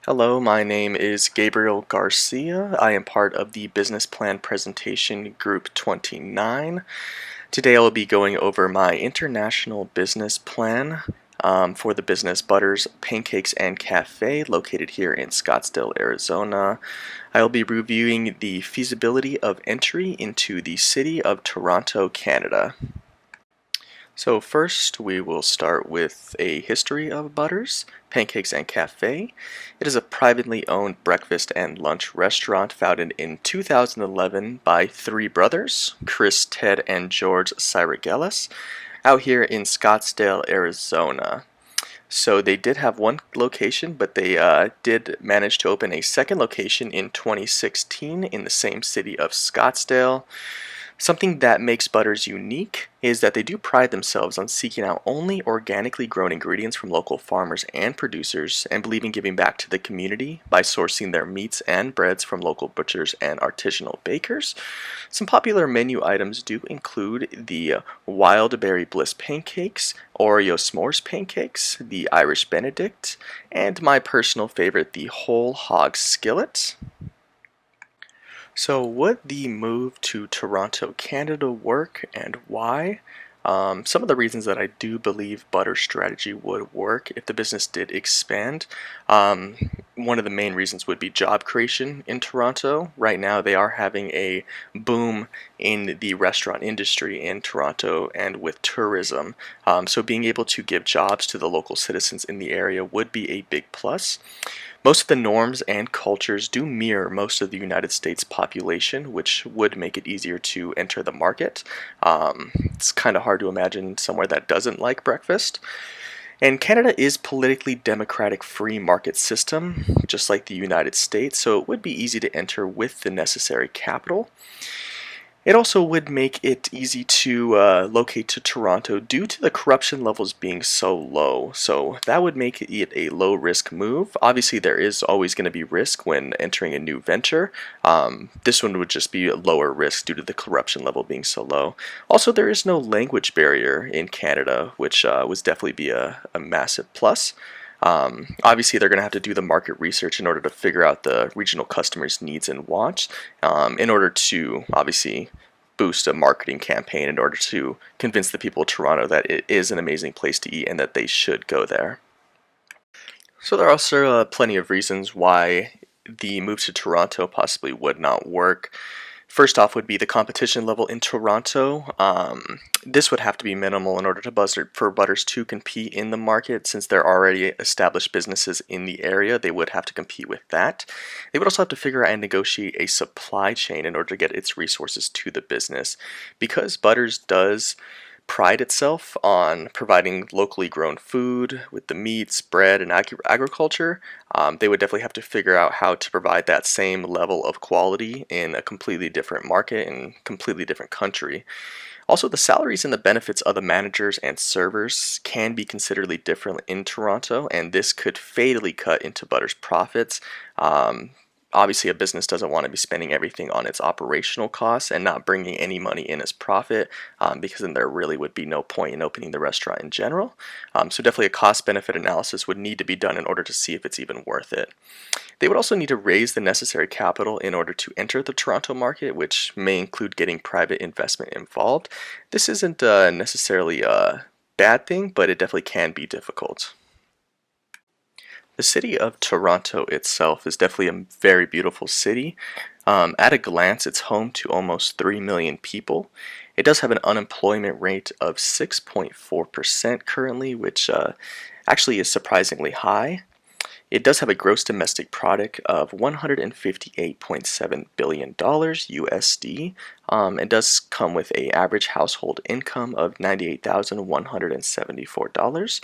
Hello, my name is Gabriel Garcia. I am part of the Business Plan Presentation Group 29. Today I will be going over my international business plan for the business Butters, Pancakes, and Cafe located here in Scottsdale, Arizona. I will be reviewing the feasibility of entry into the city of Toronto, Canada. So first we will start with a history of Butters, Pancakes and Cafe. It is a privately owned breakfast and lunch restaurant founded in 2011 by three brothers, Chris, Ted, and George Cyrigelis, out here in Scottsdale, Arizona. So they did have one location, but they did manage to open a second location in 2016 in the same city of Scottsdale. Something that makes Butters unique is that they do pride themselves on seeking out only organically grown ingredients from local farmers and producers and believe in giving back to the community by sourcing their meats and breads from local butchers and artisanal bakers. Some popular menu items do include the Wild Berry Bliss pancakes, Oreo s'mores pancakes, the Irish Benedict, and my personal favorite, the Whole Hog Skillet. So would the move to Toronto, Canada work and why? Some of the reasons that I do believe Butter's strategy would work if the business did expand. One of the main reasons would be job creation in Toronto. Right now they are having a boom in the restaurant industry in Toronto and with tourism. So being able to give jobs to the local citizens in the area would be a big plus. Most of the norms and cultures do mirror most of the United States population, which would make it easier to enter the market. It's kind of hard to imagine somewhere that doesn't like breakfast. And Canada is politically democratic free market system, just like the United States, so it would be easy to enter with the necessary capital. It also would make it easy to locate to Toronto due to the corruption levels being so low. So that would make it a low risk move. Obviously, there is always going to be risk when entering a new venture. This one would just be a lower risk due to the corruption level being so low. Also, there is no language barrier in Canada, which would definitely be a massive plus. Obviously, they're going to have to do the market research in order to figure out the regional customers' needs and wants in order to obviously boost a marketing campaign in order to convince the people of Toronto that it is an amazing place to eat and that they should go there. So there are also plenty of reasons why the move to Toronto possibly would not work. First off would be the competition level in Toronto. This would have to be minimal in order for Butters to compete in the market. Since there are already established businesses in the area, they would have to compete with that. They would also have to figure out and negotiate a supply chain in order to get its resources to the business. Because Butters does pride itself on providing locally grown food with the meats, bread, and agriculture, they would definitely have to figure out how to provide that same level of quality in a completely different market and completely different country. Also, the salaries and the benefits of the managers and servers can be considerably different in Toronto, and this could fatally cut into Butter's profits. Obviously, a business doesn't want to be spending everything on its operational costs and not bringing any money in as profit, because then there really would be no point in opening the restaurant in general. So definitely a cost-benefit analysis would need to be done in order to see if it's even worth it. They would also need to raise the necessary capital in order to enter the Toronto market, which may include getting private investment involved. This isn't necessarily a bad thing, but it definitely can be difficult. The city of Toronto itself is definitely a very beautiful city. At a glance, it's home to almost 3 million people. It does have an unemployment rate of 6.4% currently, which actually is surprisingly high. It does have a gross domestic product of $158.7 billion USD. It does come with an average household income of $98,174.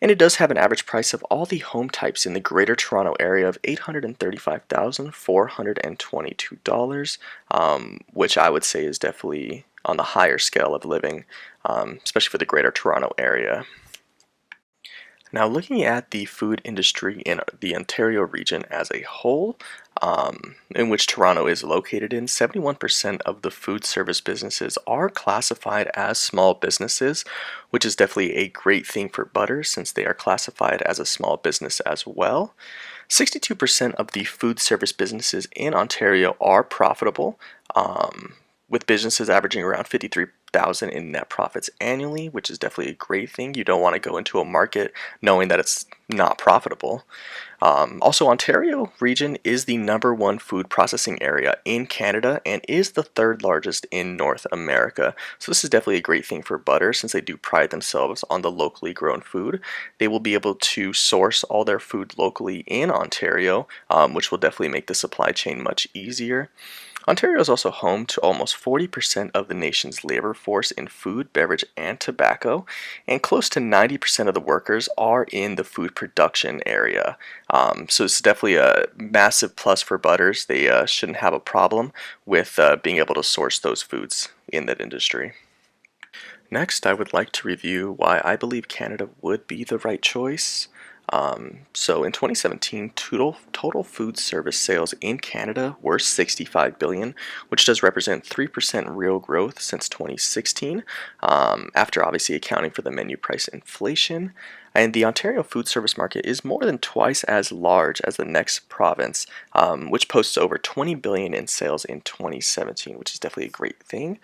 And it does have an average price of all the home types in the Greater Toronto Area of $835,422, which I would say is definitely on the higher scale of living, especially for the Greater Toronto Area. Now, looking at the food industry in the Ontario region as a whole, in which Toronto is located in, 71% of the food service businesses are classified as small businesses, which is definitely a great thing for Butters since they are classified as a small business as well. 62% of the food service businesses in Ontario are profitable, with businesses averaging around 53,000 in net profits annually, which is definitely a great thing. You don't want to go into a market knowing that it's not profitable. Also, Ontario region is the #1 food processing area in Canada and is the third largest in North America. So this is definitely a great thing for Butter since they do pride themselves on the locally grown food. They will be able to source all their food locally in Ontario, which will definitely make the supply chain much easier. Ontario is also home to almost 40% of the nation's labor force in food, beverage, and tobacco, and close to 90% of the workers are in the food production area. So it's definitely a massive plus for Butters. They shouldn't have a problem with being able to source those foods in that industry. Next, I would like to review why I believe Canada would be the right choice. So in 2017, total food service sales in Canada were 65 billion, which does represent 3% real growth since 2016, after obviously accounting for the menu price inflation. And the Ontario food service market is more than twice as large as the next province, which posts over 20 billion in sales in 2017, which is definitely a great thing.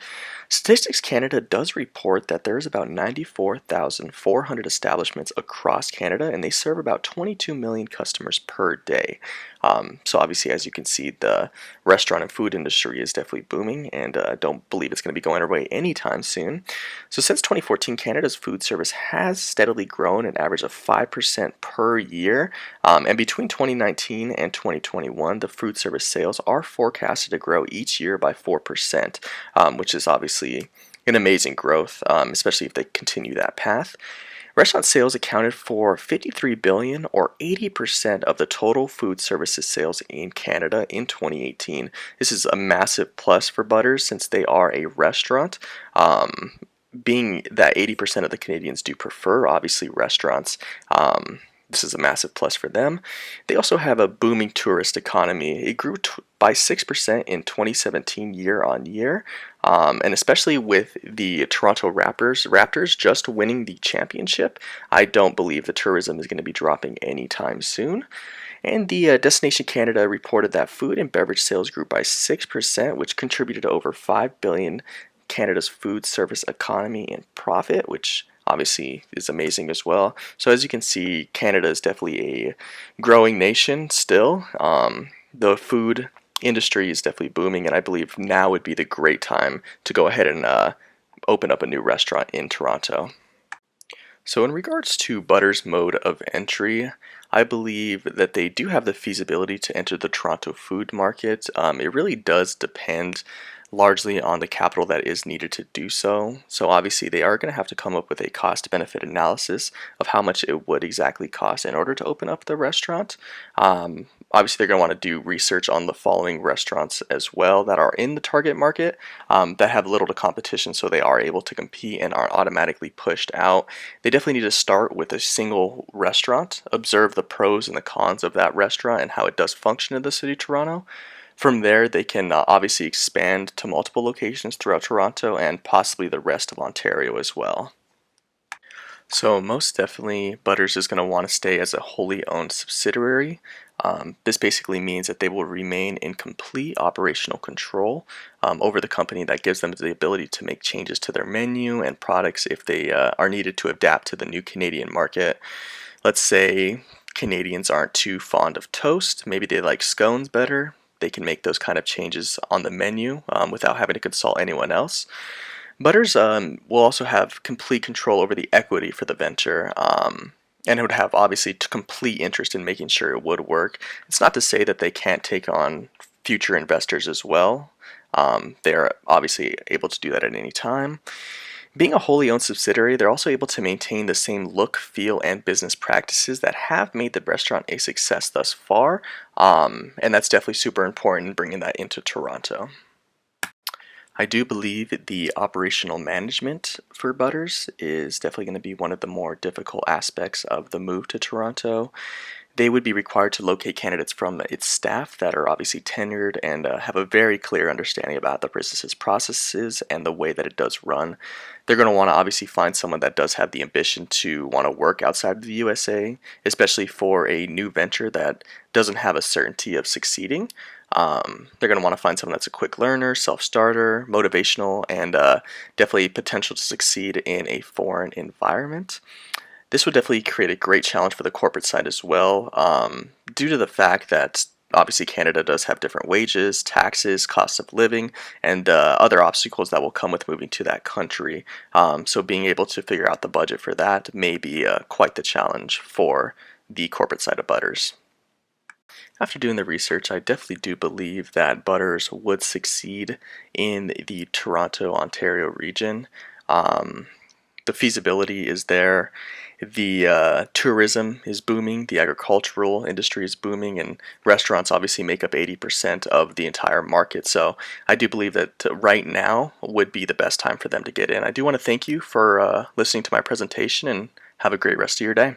Statistics Canada does report that there's about 94,400 establishments across Canada, and they serve about 22 million customers per day. So obviously, as you can see, the restaurant and food industry is definitely booming, and I don't believe it's going to be going away anytime soon. So since 2014, Canada's food service has steadily grown an average of 5% per year, and between 2019 and 2021, the food service sales are forecasted to grow each year by 4%, which is obviously an amazing growth, especially if they continue that path. Restaurant sales accounted for 53 billion or 80% of the total food services sales in Canada in 2018. This is a massive plus for Butters since they are a restaurant. Being that 80% of the Canadians do prefer, obviously, restaurants, this is a massive plus for them. They also have a booming tourist economy. It grew by 6% in 2017 year on year, and especially with the Toronto Raptors just winning the championship, I don't believe the tourism is going to be dropping anytime soon. And the Destination Canada reported that food and beverage sales grew by 6%, which contributed to over 5 billion Canada's food service economy and profit, which obviously is amazing as well. So as you can see, Canada is definitely a growing nation still. The food industry is definitely booming, and I believe now would be the great time to go ahead and open up a new restaurant in Toronto. So in regards to Butter's mode of entry, I believe that they do have the feasibility to enter the Toronto food market. It really does depend largely on the capital that is needed to do so. So obviously they are going to have to come up with a cost benefit analysis of how much it would exactly cost in order to open up the restaurant. Obviously they're going to want to do research on the following restaurants as well that are in the target market, that have little to competition, so they are able to compete and aren't automatically pushed out. They definitely need to start with a single restaurant, observe the pros and the cons of that restaurant and how it does function in the city of Toronto. From there, they can obviously expand to multiple locations throughout Toronto and possibly the rest of Ontario as well. So most definitely, Butters is going to want to stay as a wholly owned subsidiary. This basically means that they will remain in complete operational control over the company. That gives them the ability to make changes to their menu and products if they are needed to adapt to the new Canadian market. Let's say Canadians aren't too fond of toast. Maybe they like scones better. They can make those kind of changes on the menu without having to consult anyone else. Butters will also have complete control over the equity for the venture, and it would have obviously complete interest in making sure it would work. It's not to say that they can't take on future investors as well. They're obviously able to do that at any time. Being a wholly owned subsidiary, they're also able to maintain the same look, feel, and business practices that have made the restaurant a success thus far, and that's definitely super important bringing that into Toronto. I do believe the operational management for Butters is definitely going to be one of the more difficult aspects of the move to Toronto. They would be required to locate candidates from its staff that are obviously tenured and have a very clear understanding about the business's processes and the way that it does run. They're going to want to obviously find someone that does have the ambition to want to work outside of the USA, especially for a new venture that doesn't have a certainty of succeeding. They're going to want to find someone that's a quick learner, self-starter, motivational, and definitely potential to succeed in a foreign environment. This would definitely create a great challenge for the corporate side as well, due to the fact that obviously Canada does have different wages, taxes, cost of living, and other obstacles that will come with moving to that country. So being able to figure out the budget for that may be quite the challenge for the corporate side of Butters. After doing the research, I definitely do believe that Butters would succeed in the Toronto, Ontario region. Um, the feasibility is there. The tourism is booming, the agricultural industry is booming, and restaurants obviously make up 80% of the entire market. So I do believe that right now would be the best time for them to get in. I do want to thank you for listening to my presentation and have a great rest of your day.